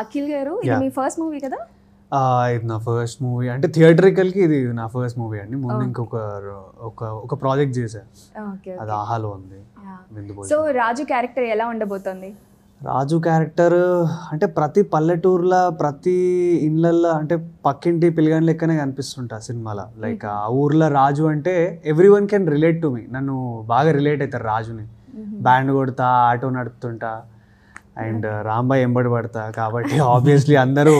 అఖిల్ గారు ఇది మీ first movie కదా? ఇది నా ఫస్ట్ మూవీ అంటే థియేటరికల్కి ఇది నా ఫస్ట్ మూవీ అండి. ముందు ఇంకొక ఒక ప్రాజెక్ట్ చేశాను, అది ఆహాలో ఉంది. సో రాజు క్యారెక్టర్ ఎలా ఉండబోతోంది? రాజు క్యారెక్టర్ అంటే ప్రతి పల్లెటూరులో ప్రతి ఇళ్ళల్లో అంటే పక్కింటి పిల్లగాని లెక్కనే కనిపిస్తుంటా సినిమాలో. లైక్ ఆ ఊర్లో రాజు అంటే every one can relate to me. నన్ను బాగా రిలేట్ అవుతారు రాజుని. బ్యాండ్ కొడతా, ఆటో నడుపుతుంటా అండ్ రాంబాయ్ ఎంబడి పడతా. కాబట్టి ఆబ్వియస్లీ అందరూ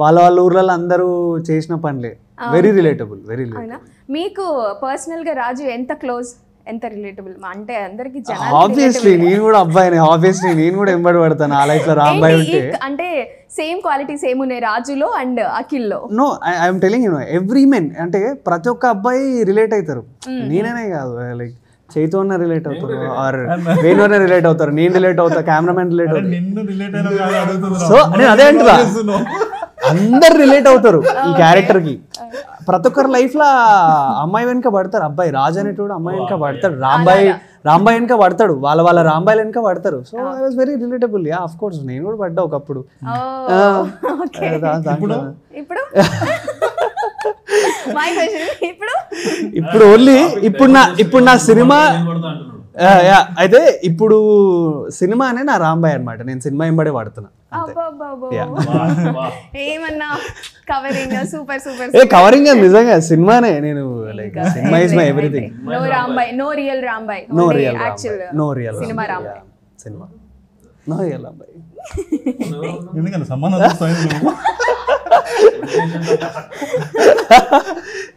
వాళ్ళ ఊర్లలో అందరూ చేసిన పనులే. Very relatable, very relatable. మీకు పర్సనల్గా రాజు ఎంత క్లోజ్, ఎంత రిలేటబుల్ అంటే అందరికి? ఆబ్వియస్లీ నేను కూడా అబ్బాయిని, ఆబ్వియస్లీ నేను కూడా ఎంబడి పడతాను. ఆ లైఫ్ లో రాంబాయ్ ఉంటే అంటే సేమ్ క్వాలిటీస్ ఏమున్నాయి రాజులో అండ్ అఖిల్లో? No, I'm telling you, every men అంటే ప్రతి ఒక్క అబ్బాయి రిలేట్ అవుతారు. నేనే కాదు, లైక్ చైతో రిలేట్ అవుతారు, ఆర్ వేణు రిలేట్ అవుతారు, నేను రిలేట్ అవుతా, కెమెరామెన్ రిలేట్ అవుతారు. సో నేను అదే అంటున్నా, అందరు రిలేట్ అవుతారు ఈ క్యారెక్టర్ కి. ప్రతి ఒక్కరు లైఫ్ లో అమ్మాయి వెనుక పడతారు. అబ్బాయి రాజు అనేటోడు అమ్మాయి వెనుక పడతాడు, రాంబాయ్ వెనుక పడతాడు, వాళ్ళ రాంబాయ్ వెనుక పడతారు. So I was very relatable. Yeah, of course నేను కూడా పడ్డా ఒకప్పుడు. ఇప్పుడు ఓన్లీ ఇప్పుడు నా సినిమా అయితే ఇప్పుడు సినిమానే నా రాంబాయ్ అనమాట. నేను సినిమా ఎంబడే పడుతున్నా. ఏమన్నా కవరింగ్ సూపర్ సూపర్ కవరింగ్ నిజంగా సినిమానే. నేను like cinema is my everything. No Rambai, no real Rambai, no real actual no real cinema Rambai, cinema no real Rambai. ఎందుకంటే సంబంధం